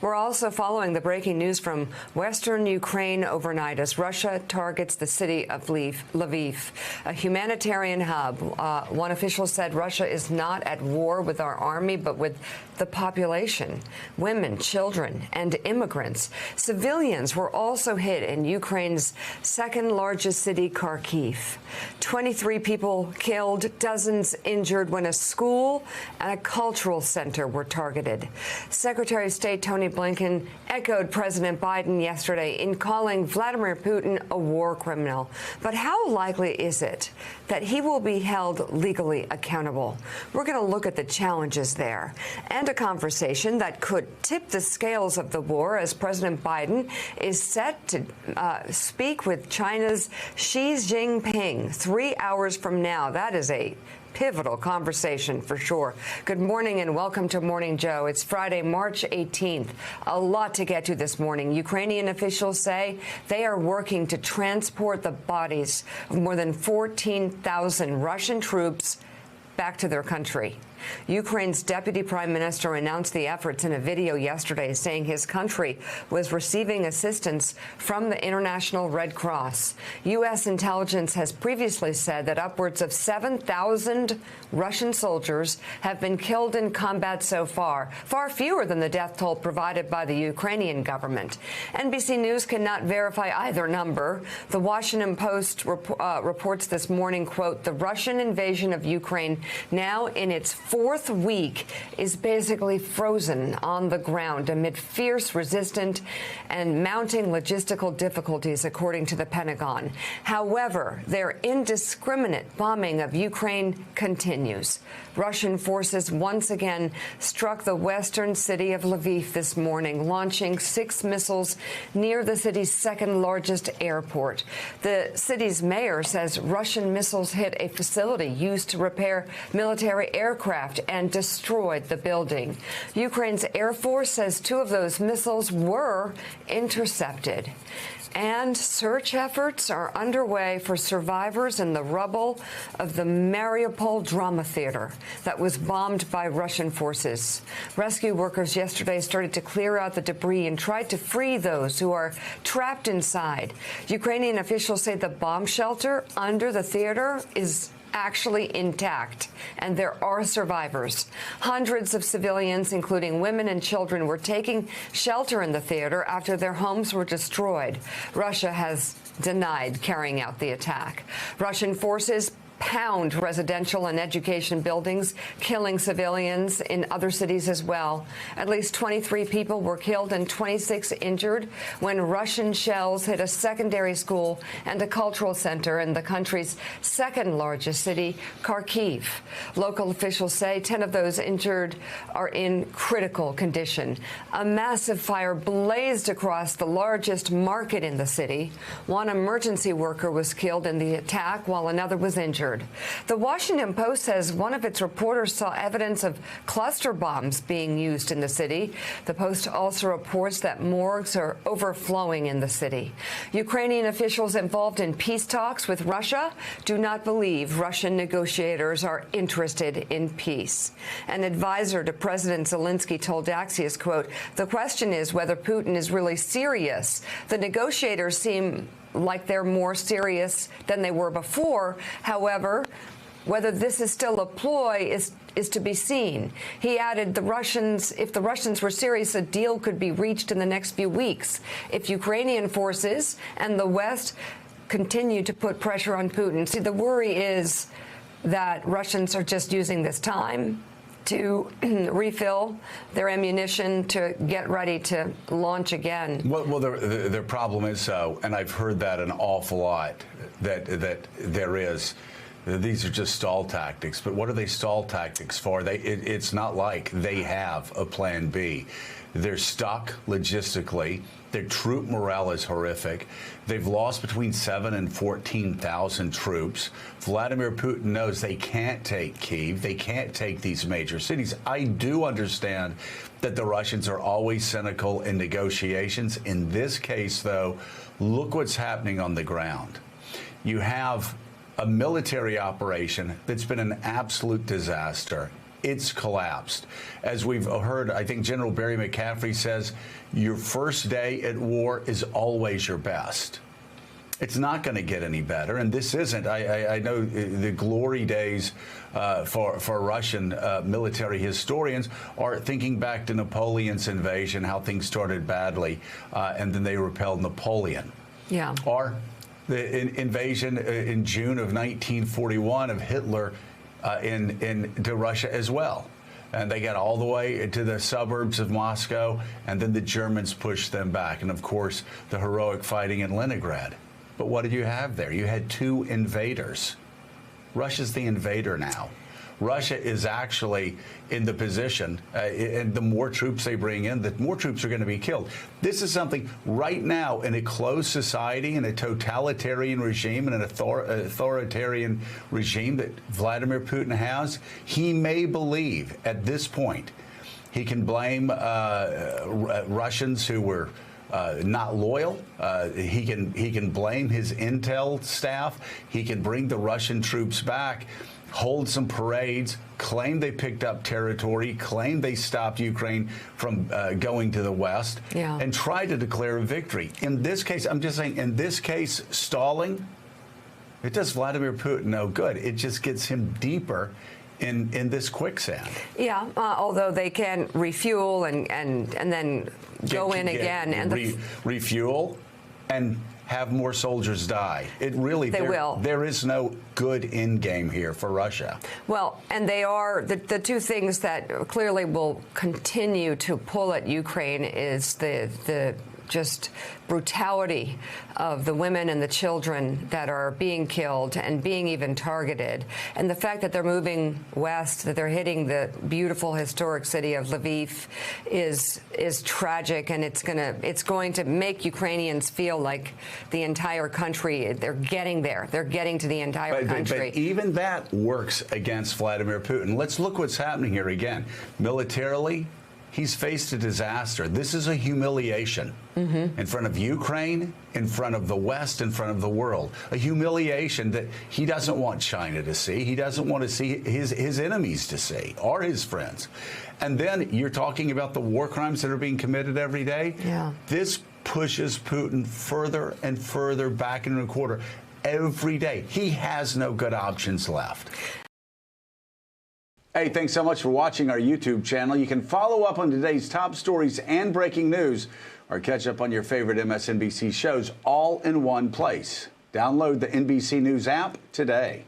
We're also following the breaking news from western Ukraine overnight as Russia targets the city of Lviv, a humanitarian hub. One official said Russia is not at war with our army, but with the population, women, children, and immigrants. Civilians were also hit in Ukraine's second largest city, Kharkiv. 23 people killed, dozens injured when a school and a cultural center were targeted. Secretary of State Tony Blinken echoed President Biden yesterday in calling Vladimir Putin a war criminal. But how likely is it that he will be held legally accountable? We're going to look at the challenges there and a conversation that could tip the scales of the war as President Biden is set to speak with China's Xi Jinping 3 hours from now. That is a pivotal conversation for sure. Good morning and welcome to Morning Joe. It's Friday, March 18th. A lot to get to this morning. Ukrainian officials say they are working to transport the bodies of more than 14,000 Russian troops back to their country. Ukraine's deputy prime minister announced the efforts in a video yesterday, saying his country was receiving assistance from the International Red Cross. U.S. intelligence has previously said that upwards of 7,000 Russian soldiers have been killed in combat so far, far fewer than the death toll provided by the Ukrainian government. NBC News cannot verify either number. The Washington Post reports this morning, quote, the Russian invasion of Ukraine, now in its fourth week, is basically frozen on the ground amid fierce resistance and mounting logistical difficulties, according to the Pentagon. However, their indiscriminate bombing of Ukraine continues. Russian forces once again struck the western city of Lviv this morning, launching 6 missiles near the city's second largest airport. The city's mayor says Russian missiles hit a facility used to repair military aircraft and destroyed the building. Ukraine's Air Force says 2 of those missiles were intercepted. And search efforts are underway for survivors in the rubble of the Mariupol Drama Theater that was bombed by Russian forces. Rescue workers yesterday started to clear out the debris and tried to free those who are trapped inside. Ukrainian officials say the bomb shelter under the theater is actually intact, and there are survivors. Hundreds of civilians, including women and children, were taking shelter in the theater after their homes were destroyed. Russia has denied carrying out the attack. Russian forces pound residential and education buildings, killing civilians in other cities as well. At least 23 people were killed and 26 injured when Russian shells hit a secondary school and a cultural center in the country's second largest city, Kharkiv. Local officials say 10 of those injured are in critical condition. A massive fire blazed across the largest market in the city. One emergency worker was killed in the attack while another was injured. The Washington Post says one of its reporters saw evidence of cluster bombs being used in the city. The Post also reports that morgues are overflowing in the city. Ukrainian officials involved in peace talks with Russia do not believe Russian negotiators are interested in peace. An advisor to President Zelensky told Axios, quote, the question is whether Putin is really serious. The negotiators seem like they're more serious than they were before. However, whether this is still a ploy is to be seen. He added if the Russians were serious, a deal could be reached in the next few weeks. If Ukrainian forces and the West continue to put pressure on Putin. See, the worry is that Russians are just using this time to refill their ammunition to get ready to launch again. Well, their problem is, and I've heard that an awful lot, that there is. These are just stall tactics. But what are they stall tactics for? It's not like they have a plan B. They're stuck logistically. Their troop morale is horrific. They've lost between 7,000 and 14,000 troops. Vladimir Putin knows they can't take Kyiv. They can't take these major cities. I do understand that the Russians are always cynical in negotiations. In this case, though, look what's happening on the ground. You have a military operation that's been an absolute disaster. it's collapsed. As we've heard, I think General Barry McCaffrey says, your first day at war is always your best. It's not going to get any better, and this isn't. I know the glory days for Russian military historians are thinking back to Napoleon's invasion, how things started badly, and then they repelled Napoleon. Yeah. Or the invasion in June of 1941 of Hitler into Russia as well. And they got all the way to the suburbs of Moscow, and then the Germans pushed them back. And, of course, the heroic fighting in Leningrad. But what did you have there? You had two invaders. Russia's the invader now. Russia is actually in the position, and the more troops they bring in, the more troops are going to be killed. This is something right now in a closed society, in a totalitarian regime, in an authoritarian regime that Vladimir Putin has. He may believe at this point he can blame Russians who were not loyal. He can blame his intel staff. He can bring the Russian troops back, hold some parades, claim they picked up territory, claim they stopped Ukraine from going to the West, and try to declare a victory. In this case, I'm just saying, in this case, stalling, it does Vladimir Putin no good. It just gets him deeper in this quicksand. Yeah, although they can refuel and then go in again and refuel and have more soldiers die. It really will. There is no good end game here for Russia. Well, and they are the two things that clearly will continue to pull at Ukraine is the just brutality of the women and the children that are being killed and being even targeted, and the fact that they're moving west, that they're hitting the beautiful historic city of Lviv is tragic, and it's going to make Ukrainians feel like the entire country, they're getting there. They're getting to the entire country. But even that works against Vladimir Putin. Let's look what's happening here again. Militarily, he's faced a disaster. This is a humiliation in front of Ukraine, in front of the West, in front of the world. A humiliation that he doesn't want China to see. He doesn't want to see his enemies to see, or his friends. And then you're talking about the war crimes that are being committed every day. Yeah. This pushes Putin further and further back into the corner every day. He has no good options left. Hey, thanks so much for watching our YouTube channel. You can follow up on today's top stories and breaking news, or catch up on your favorite MSNBC shows all in one place. Download the NBC News app today.